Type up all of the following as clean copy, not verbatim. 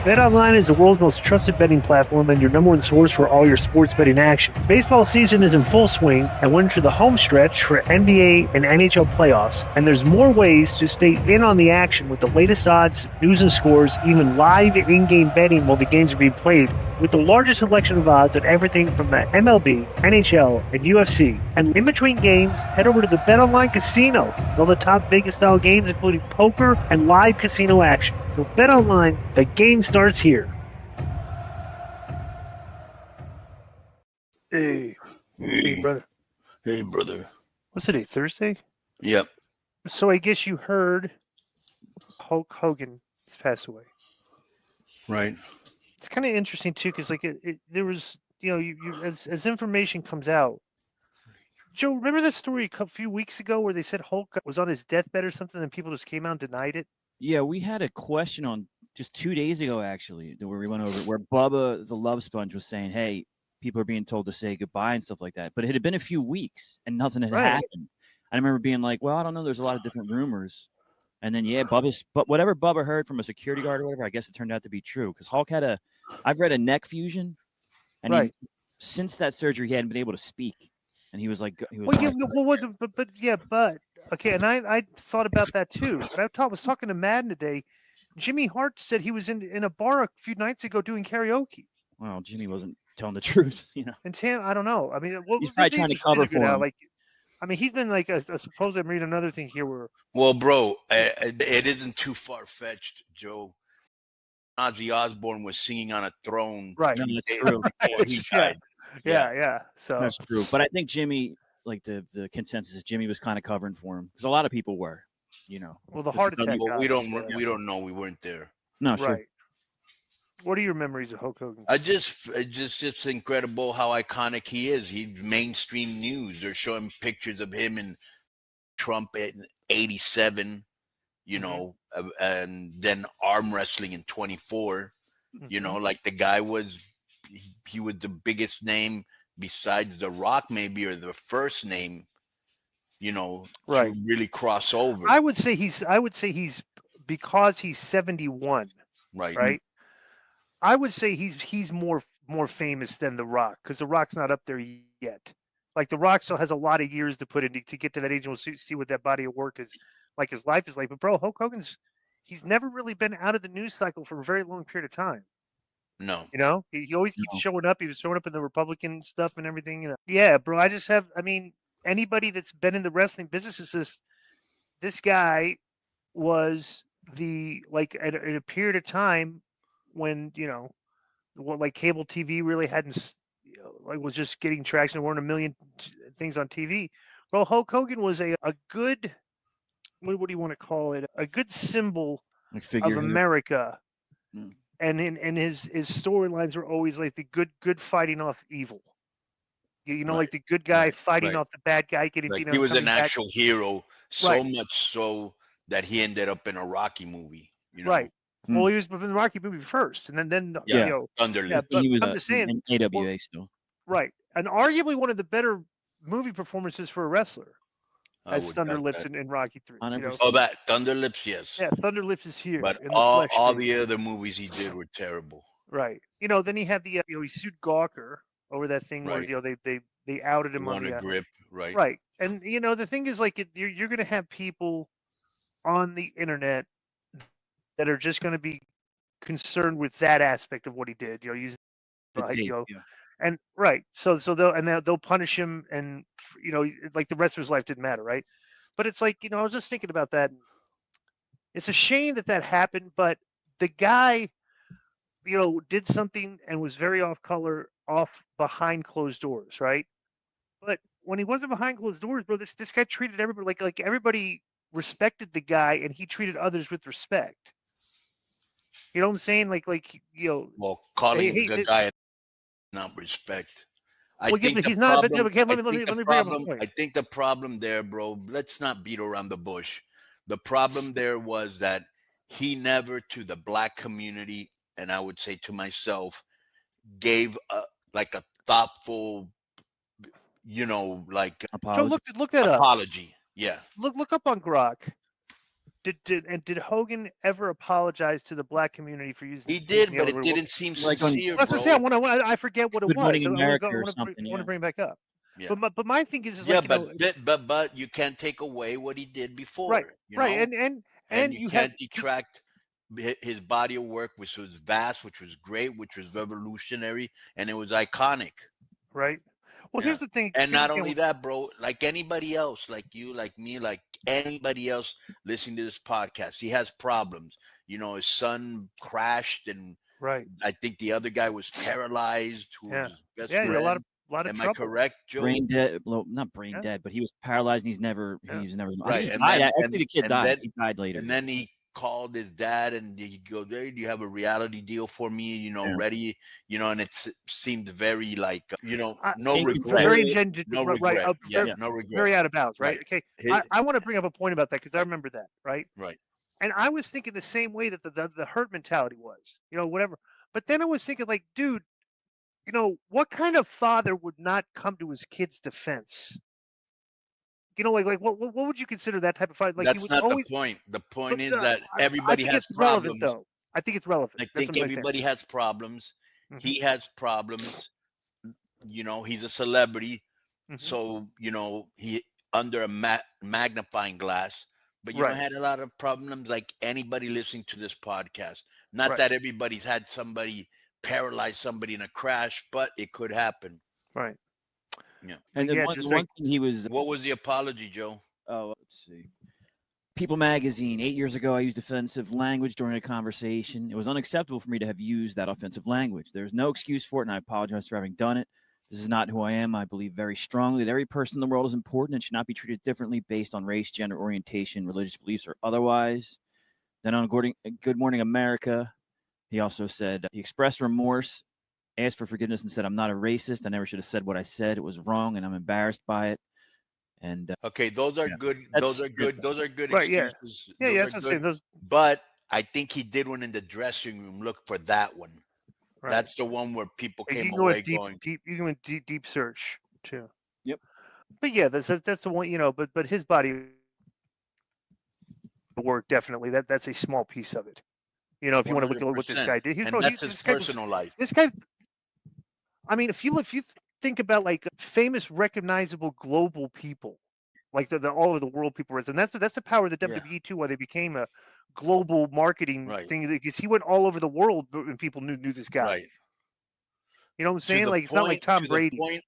BetOnline is the world's most trusted betting platform and your number one source for all your sports betting action. Baseball season is in full swing, and we're into the home stretch for NBA and NHL playoffs. And there's more ways to stay in on the action with the latest odds, news and scores, even live in-game betting while the games are being played. With the largest selection of odds on everything from the MLB, NHL, and UFC. And in between games, head over to the BetOnline Casino. All the top Vegas-style games, including poker and live casino action. So BetOnline, the game starts here. Hey, brother. Hey, brother. What's today, Thursday? Yep. So I guess you heard Hulk Hogan has passed away. Right. It's kind of interesting too, because like there was, as information comes out. Joe, remember that story a few weeks ago where they said Hulk was on his deathbed or something, and people just came out and denied it? Yeah, we had a question on just 2 days ago, actually, where we went over it, where Bubba the Love Sponge was saying, "Hey, people are being told to say goodbye and stuff like that." But it had been a few weeks and nothing had happened. I remember being like, "Well, I don't know. There's a lot of different rumors." And then, but whatever Bubba heard from a security guard or whatever, I guess it turned out to be true because Hulk had I've read a neck fusion, and since that surgery, he hadn't been able to speak, and he was like, okay, and I thought about that too. And I was talking to Madden today. Jimmy Hart said he was in a bar a few nights ago doing karaoke. Well, Jimmy wasn't telling the truth, And Tim, I don't know. I mean, he's probably trying to cover for him. Like, I mean, he's been like, I suppose I'm reading another thing here where. Well, bro, it isn't too far fetched, Joe. Ozzy Osbourne was singing on a throne. Right. No, that's true. He died. Yeah. So that's true. But I think Jimmy, like the consensus is Jimmy was kind of covering for him because a lot of people were, Well, the heart attack. We don't know. We weren't there. No, sure. Right. What are your memories of Hulk Hogan? It's incredible how iconic he is. He's mainstream news. They're showing pictures of him and Trump in '87, and then arm wrestling in 24. Like the guy he was the biggest name besides The Rock, maybe, or the first name, to really cross over. I would say he's because he's 71. Right. I would say he's more famous than The Rock because The Rock's not up there yet. Like The Rock still has a lot of years to put in to get to that age, and we'll see what that body of work is like. His life is like. But bro, Hulk Hogan's he's never really been out of the news cycle for a very long period of time. No, he always keeps showing up. He was showing up in the Republican stuff and everything. Yeah, bro. I mean, anybody that's been in the wrestling business is this guy was at a period of time when like cable TV really hadn't was just getting traction. There weren't a million things on TV. Well, Hulk Hogan was a good what do you want to call it? A good symbol of America. Mm. And his storylines were always like the good fighting off evil. Like the good guy fighting off the bad guy. He was an actual hero, so much so that he ended up in a Rocky movie. Right. Well, he was in the Rocky movie first, and then Thunder Lips. Yeah, but he was I'm just saying, in AWA still. Right, and arguably one of the better movie performances for a wrestler, as Thunder Lips in Rocky 3. That Thunder Lips, yes. Yeah, Thunder Lips is here. But all the other movies he did were terrible. Right. Then he had the he sued Gawker over that thing where they outed him on the grip. Right. Right, and the thing is like you're going to have people on the internet that are just going to be concerned with that aspect of what he did, using and so they'll punish him, and like the rest of his life didn't matter, right? But it's like I was just thinking about that. It's a shame that happened, but the guy, did something and was very off behind closed doors, right? But when he wasn't behind closed doors, bro, this guy treated everybody like everybody respected the guy, and he treated others with respect. You know what I'm saying? Well, calling the guy not respect. I think the problem there, bro, let's not beat around the bush. The problem there was that he never, to the black community, and I would say to myself, gave a thoughtful, apology. Joe, look that apology. Up. Yeah. Look up on Grok. Did Hogan ever apologize to the black community for using? He did, but it didn't seem Like on- sincere, That's what bro. I'm saying. I forget what it Good was. Morning I America want or to something. Yeah. bring it back up. Yeah. But my thing is Yeah, like, but you can't take away what he did before. right, You right, know? and you you can't have detract his body of work, which was vast, which was great, which was revolutionary, and it was iconic. right. Well, Yeah. here's the thing. And People not say, only that, bro, like anybody else, like you, like me, like anybody else listening to this podcast, he has problems. You know, his son crashed, and right, I think the other guy was paralyzed, who was yeah, his best yeah, friend. a lot of Am I trouble. correct, Joe? brain dead. Well, not brain Yeah. dead, but he was paralyzed, and he's never. Yeah. I Right, think he and died. then- Actually, the kid and died. then- He died later. And then he called his dad, and he go, "Hey, do you have a reality deal for me? You know, Yeah. ready? You know." And it seemed very like, no Inconsiderate. Very regret, no regret. right, Yeah, no regret. very out of bounds, right? Right. Okay, His- I want to bring up a point about that because I Right. remember that, right? Right. And I was thinking the same way that the hurt mentality was, whatever. But then I was thinking, like, dude, what kind of father would not come to his kid's defense? Like what would you consider that type of father? Like, he That's would not always. the point. The But, point is that I everybody think has it's relevant, problems. though. I think it's relevant. I That's think what I'm saying. everybody has problems. Mhm. He has problems. You know, he's a celebrity, Mhm. so he under a magnifying glass. But Right. had a lot of problems, like anybody listening to this podcast. Not Right. that everybody's had somebody paralyze somebody in a crash, but it could happen. Right. Yeah. And Yeah, the just one like- thing he was. What was the apology, Joe? Oh, let's see. People Magazine. 8 years ago, I used offensive language during a conversation. It was unacceptable for me to have used that offensive language. There's no excuse for it, and I apologize for having done it. This is not who I am. I believe very strongly that every person in the world is important and should not be treated differently based on race, gender, orientation, religious beliefs, or otherwise. Then on Good Morning America, he also said he expressed remorse, asked for forgiveness, and said, "I'm not a racist. I never should have said what I said. It was wrong, and I'm embarrassed by it." And Okay, those are good. Those are good. Those are good Right, yeah. excuses. Yeah, Those yeah. are That's what I'm saying. good. Those. But I think he did one in the dressing room. Look for that one. Right. That's the one where people You came can go away with deep. going, You can go with deep search too. Yep. But yeah, that's the one. But his body work definitely. That's a small piece of it. If you want to look at what this 100%. guy did, And that's his personal life. This guy. I mean, if you think about like famous, recognizable global people, like the all over the world people, and that's the power of the Yeah. WWE too. Why they became a global marketing Right. thing, because he went all over the world and people knew this guy. Right. You know what I'm To saying? the Like, it's not like Tom to the Brady. point,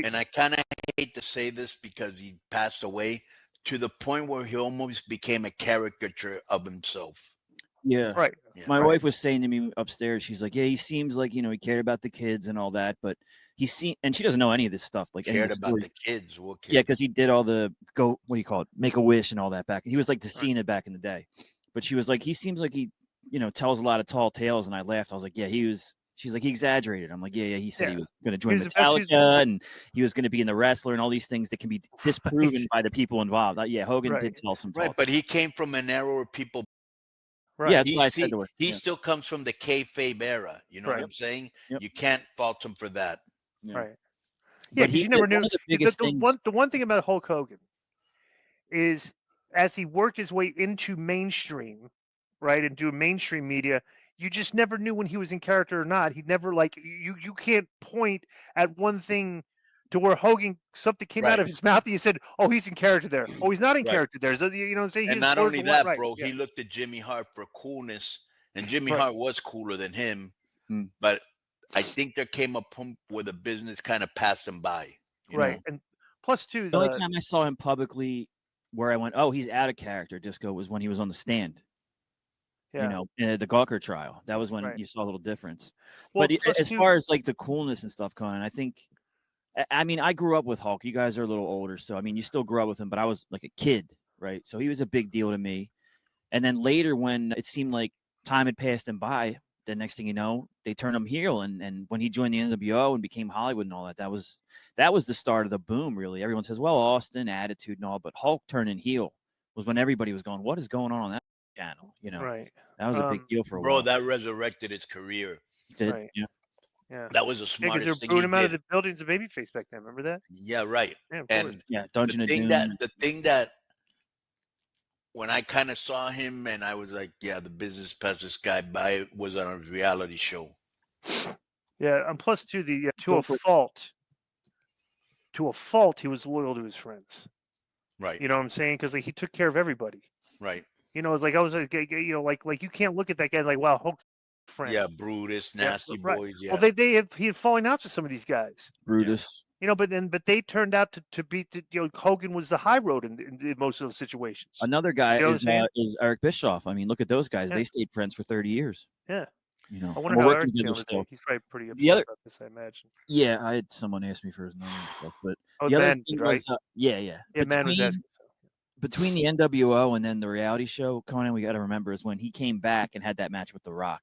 and I kind of hate to say this because he passed away, to the point where he almost became a caricature of himself. yeah, Right. Yeah. my Right. wife was saying to me upstairs, she's like, "Yeah, he seems like he cared about the kids and all that, but and she doesn't know any of this stuff. Like, any of Cared the about stories. the kids. What kids? Yeah, because he did all the what do you call it, Make a Wish and all that back. He was like the Cena back in the day. But she was like, he seems like he, tells a lot of tall tales. And I laughed. I was like, yeah, he was. She's like, he exaggerated. I'm like, yeah. He said he was going to join He was the best- he was- Metallica and he was going to be in The Wrestler and all these things that can be disproven by the people involved. Yeah, Hogan Right. did tell some tall Right, but he came from an era where people. Right. Yeah, that's why I said to her. He Yeah. still comes from the kayfabe era. You know Right. what I'm saying? Yep. You can't fault him for that. Yeah. Right. But Yeah, because you never one knew. of the biggest the things. one thing about Hulk Hogan is, as he worked his way into mainstream, right, and do mainstream media, you just never knew when he was in character or not. He never, like, you can't point at one thing to where Hogan, something came out Right. of his mouth and you said, "Oh, he's in character there." Oh, he's not in Right. character there. So, you know what I'm saying? And His not words only were that, right. bro, Yeah. he looked at Jimmy Hart for coolness, and Jimmy Right. Hart was cooler than him. Hmm. But I think there came a point where the business kind of passed him by. you Right. know? And plus two, The only time I saw him publicly where I went, oh, he's out of character, Disco, was when he was on the stand. yeah. In the Gawker trial. That was when Right. you saw a little difference. Well, But plus as two- far as like the coolness and stuff, Konnan, I think, I mean, I grew up with Hulk. You guys are a little older, so I mean, you still grew up with him, but I was like a kid, right? So he was a big deal to me. And then later, when it seemed like time had passed him by, the next thing you know, they turned him heel. And when he joined the NWO and became Hollywood and all that, that was the start of the boom, really. Everyone says, well, Austin, attitude and all, but Hulk turning heel was when everybody was going, what is going on that channel? right. That was a big deal for a Bro, while. that resurrected his career. Did, Right. yeah. Yeah. That was the Yeah, because smartest they're thing booing he him out of did. the buildings of Babyface back then. Remember that? Yeah, right. Yeah, of course. And Yeah, Dungeon the of thing Doom. that when I kind of saw him, and I was like, yeah, the business past this guy by was on a reality show. Yeah, and plus to the to Go a for it. fault. To a fault, he was loyal to his friends. Right. You know what I'm saying? Because like, he took care of everybody. Right. You know, it's like I was like, you know, like you can't look at that guy like, wow, Hulk's friend. Yeah, Brutus, Nasty right. Boys. Yeah. Well, he had falling outs with some of these guys. Brutus. You know, but they turned out to be, you know, Hogan was the high road in most of those situations. Another guy You know what I'm saying? is Eric Bischoff. I mean, look at those guys. Yeah. They stayed friends for 30 years. Yeah. You know, I wonder we're how working Eric's together feeling still. today. He's probably pretty The upset other- about this, I imagine. Yeah, I had someone ask me for his number and stuff, but Oh, the other man, thing right? was, yeah. Yeah, man was asking. Between the NWO and then the reality show, Konnan, we got to remember is when he came back and had that match with The Rock,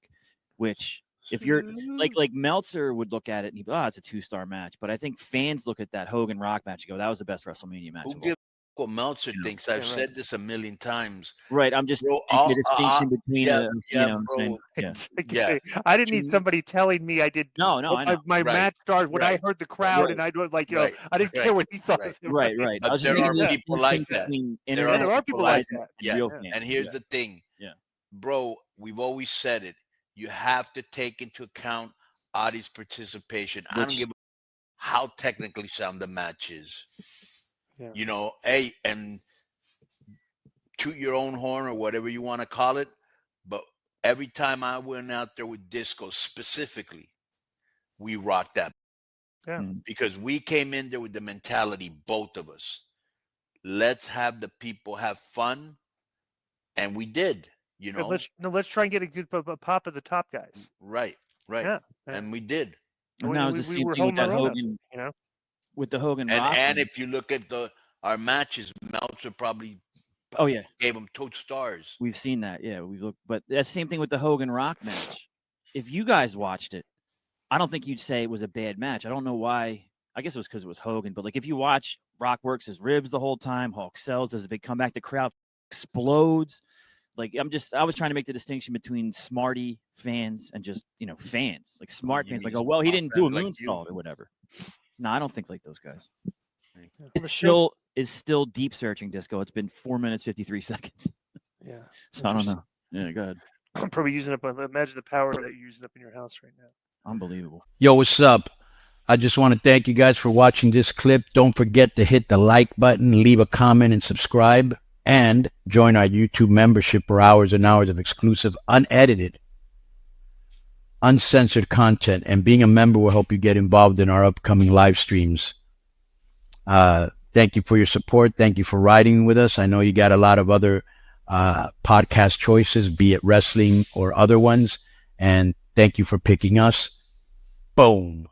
which if you're like Meltzer would look at it and he'd be, it's a 2-star match, but I think fans look at that Hogan Rock match and go, that was the best WrestleMania match. Who of all. gives what Meltzer You know, thinks? I've yeah, right. said this a million times. Right, I'm just Bro, making a distinction between yeah, you know what I'm bro. saying? Yeah. It's like, Yeah. I didn't need somebody telling me I did. No, I know. My Right, match started when I right, heard the crowd, right, and I do like, you right, know, I didn't care right, what he thought. right. Of it, Right. I But was just there making are the people distinction like that. between There internet there are people like that. and Yeah. real fans. And here's the thing. Yeah. Bro, we've always said it. You have to take into account audience participation. I don't Which- give a how technically sound the match is. Yeah. You know, hey, and toot your own horn or whatever you want to call it. But every time I went out there with disco specifically, we rocked that. Yeah. Because we came in there with the mentality, both of us. Let's have the people have fun. And we did, you know. Let's try and get a good pop of the top guys. Right. Yeah. And we did. And now it's the same were thing with holding that our own out Hogan, there, you know. with the Hogan And Rock. and if you look at our matches, Meltzer probably Oh yeah, gave them 2 stars. we've seen that. Yeah, we've looked, but that's the same thing with the Hogan Rock match. If you guys watched it, I don't think you'd say it was a bad match. I don't know why. I guess it was because it was Hogan, but like if you watch, Rock works his ribs the whole time. Hulk sells, does a big comeback. The crowd explodes. Like I was trying to make the distinction between smarty fans and just fans, like smart You fans. Like, mean oh well, he smart didn't do a fans like you. moonsault or whatever. No, I don't think like those guys. Yeah. It's still deep searching, Disco. It's been 4 minutes 53 seconds. Yeah. So I don't know. Yeah, go ahead. I'm probably using up. Imagine the power that you're using up in your house right now. Unbelievable. Yo, what's up? I just want to thank you guys for watching this clip. Don't forget to hit the like button, leave a comment, and subscribe. And join our YouTube membership for hours and hours of exclusive, unedited, uncensored content. And being a member will help you get involved in our upcoming live streams. Thank you for your support. Thank you for riding with us. I know you got a lot of other podcast choices, be it wrestling or other ones. And thank you for picking us. Boom.